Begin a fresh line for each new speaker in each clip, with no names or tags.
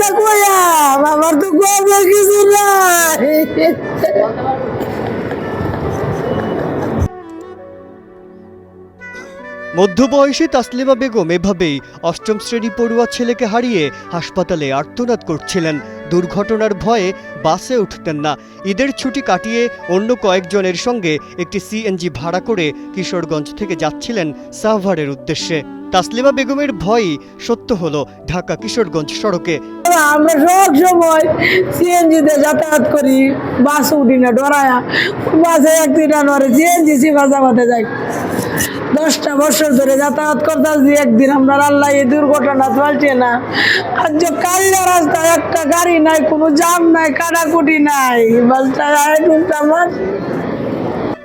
না কইয়া আমার তো কবে কিছু নাই।
মধ্যবয়সী তাসলিমা বেগম এভাবেই অষ্টম শ্রেণী পড়ুয়া ছেলেকে হারিয়ে হাসপাতালে আর্তনাদ করছিলেন। দুর্ঘটনার ভয়ে বাসে উঠতেন না। ঈদের ছুটি কাটিয়ে অন্য কয়েকজনের সঙ্গে একটি সিএনজি ভাড়া করে কিশোরগঞ্জ থেকে যাচ্ছিলেন সাভারের উদ্দেশ্যে। তাসলিমা বেগমের ভয়ই সত্য হলো ঢাকা কিশোরগঞ্জ সড়কে।
আমরা সব সময় সিএনজিতে যাতায়াত করি, বাস উঠি না ডরায়া। বাসে অ্যাক্সিডেন্ট হরে সিএনজি সিফাজাবাদে যাই। 10টা বছর ধরে যাতায়াত করতেছি, একদিন আমরা আল্লাহ এই দুর্ঘটনা চলছে না। আর যে কাল্লা রাস্তায় একটা গাড়ি নাই, কোনো জাম নাই, কাটাকুটি নাই, বাসটা আমার।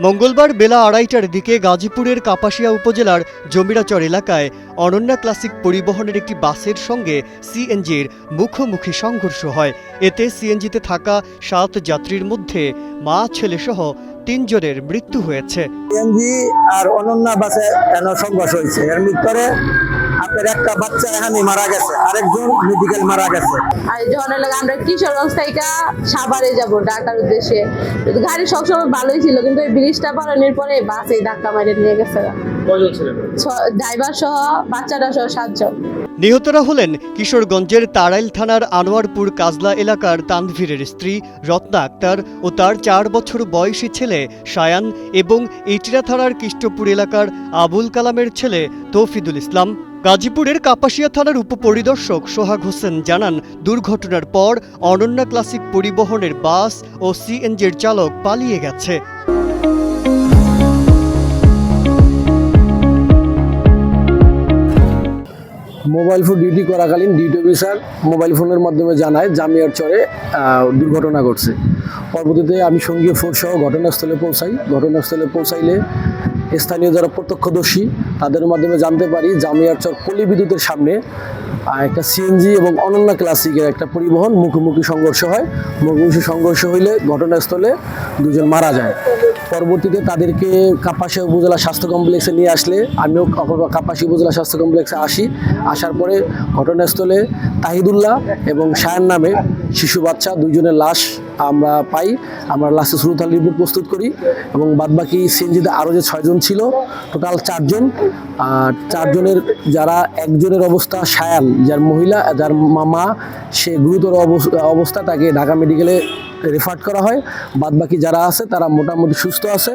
মঙ্গলবার বেলা 2:30টার দিকে গাজীপুরের কাপাসিয়া উপজেলার জমিরাচর এলাকায় অনন্যা ক্লাসিক পরিবহনের একটি বাসের সঙ্গে সিএনজির মুখোমুখি সংঘর্ষ হয়। এতে সিএনজিতে থাকা 7 যাত্রীর মধ্যে মা ছেলেসহ 3 জনের মৃত্যু হয়েছে।
সিএনজি আর অনন্যা বাসে কেন সংঘর্ষ হয়েছে, এর ভিতরে আপনার একটা বাচ্চা এখানে মারা গেছে, আরেকজন মেডিকেল মারা গেছে।
আর যখন আমরা কিশোরগঞ্জ থেকে সাভারে যাব ঢাকার উদ্দেশ্যে, গাড়ি সবসময় ভালোই ছিল, কিন্তু এই ব্রিজটা পারানোর পরে বাসে ধাক্কা মারে নিয়ে গেছে। ড্রাইভার সহ বাচ্চারা সহ 7 জন।
নিহতরা হলেন কিশোরগঞ্জের তাড়াইল থানার আনোয়ারপুর কাজলা এলাকার তানভীরের স্ত্রী রত্না আক্তার ও তার 4 বছর বয়সী ছেলে সায়ান এবং ইটরা থানার কৃষ্টপুর এলাকার আবুল কালামের ছেলে তৌফিদুল ইসলাম। গাজীপুরের কাপাসিয়া থানার উপপরিদর্শক সোহাগ হোসেন জানান, দুর্ঘটনার পর অনন্যা ক্লাসিক পরিবহনের বাস ও সিএনজির চালক পালিয়ে গেছে।
মোবাইল ফোন ডিউটি করাকালীন ডিউটি অফিসার মোবাইল ফোনের মাধ্যমে জানায় জামিয়ার চরে দুর্ঘটনা ঘটছে। পরবর্তীতে আমি সঙ্গীয় ফোর্স সহ ঘটনাস্থলে পৌঁছাই। ঘটনাস্থলে পৌঁছাইলে স্থানীয় যারা প্রত্যক্ষদর্শী তাদের মাধ্যমে জানতে পারি জামিয়ার চর পল্লী বিদ্যুতের সামনে একটা সিএনজি এবং অনন্যা ক্লাসিকের একটা পরিবহন মুখোমুখি সংঘর্ষ হয়। মুখোমুখি সংঘর্ষ হইলে ঘটনাস্থলে 2 জন মারা যায়। পরবর্তীতে তাদেরকে কাপাসিয়া উপজেলা স্বাস্থ্য কমপ্লেক্সে নিয়ে আসলে আমিও কাপাসিয়া উপজেলা স্বাস্থ্য কমপ্লেক্সে আসার পরে ঘটনাস্থলে তাহিদুল্লাহ এবং শায়ান নামে শিশু বাচ্চা 2 জনের লাশ আমরা পাই। আমরা লাশের সুরতাল রিপোর্ট প্রস্তুত করি এবং বাদবাকি সিএনজিতে আরও যে 6 জন ছিল, টোটাল 4 জন। আর 4 জনের যারা একজনের অবস্থা শায়ান, যার মহিলা, যার মা, সে গুরুতর অবস্থা, তাকে ঢাকা মেডিকেলে রেফার করা হয়। বাদবাকি যারা আছে তারা মোটামুটি সুস্থ আছে।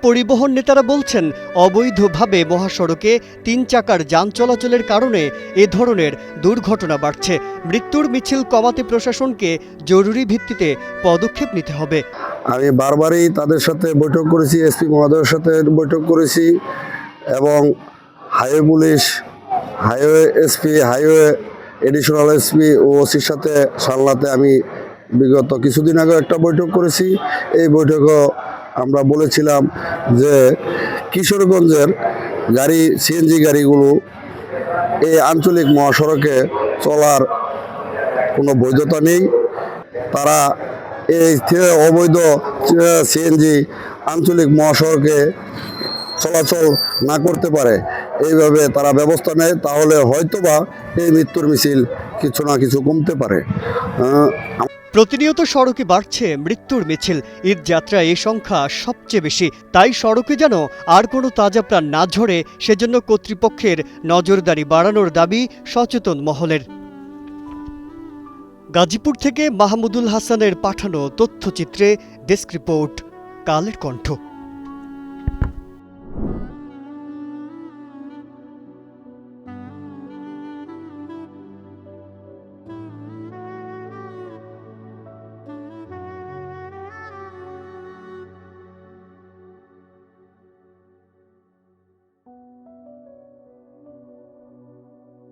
পরিবহন নেতারা বলছেন, অবৈধভাবে মহাসড়কে 3 চাকার যান চলাচলের কারণে এ ধরনের দুর্ঘটনা বাড়ছে। মৃত্যুর মিছিল কমাতে প্রশাসনকে জরুরি ভিত্তিতে পদক্ষেপ নিতে হবে।
আমি বারবারই তাদের সাথে বৈঠক করেছি, এসপি মহোদয়ের সাথে বৈঠক করেছি এবং highway police, highway SP, highway additional SP ও ওসির সাথে সালনাতে আমি বিগত কিছুদিন আগে একটা বৈঠক করেছি। এই বৈঠকেও আমরা বলেছিলাম যে কিশোরগঞ্জের গাড়ি, সিএনজি গাড়িগুলো এই আঞ্চলিক মহাসড়কে চলার কোনো বৈধতা নেই। তারা এই অবৈধ সিএনজি আঞ্চলিক মহাসড়কে চলাচল না করতে পারে, এইভাবে তারা ব্যবস্থা নেয়, তাহলে হয়তোবা এই মৃত্যুর মিছিল কিছু না কিছু কমতে পারে।
প্রতিনিয়ত সড়কে বাড়ছে মৃত্যুর মিছিল। ঈদ যাত্রায় এই সংখ্যা সবচেয়ে বেশি। তাই সড়কে যেন আর কোনো তাজা প্রাণ না ঝরে, সেজন্য কর্তৃপক্ষের নজরদারি বাড়ানোর দাবি সচেতন মহলের। গাজীপুর থেকে মাহমুদুল হাসানের পাঠানো তথ্যচিত্রে ডেস্ক রিপোর্ট, কালের কণ্ঠ।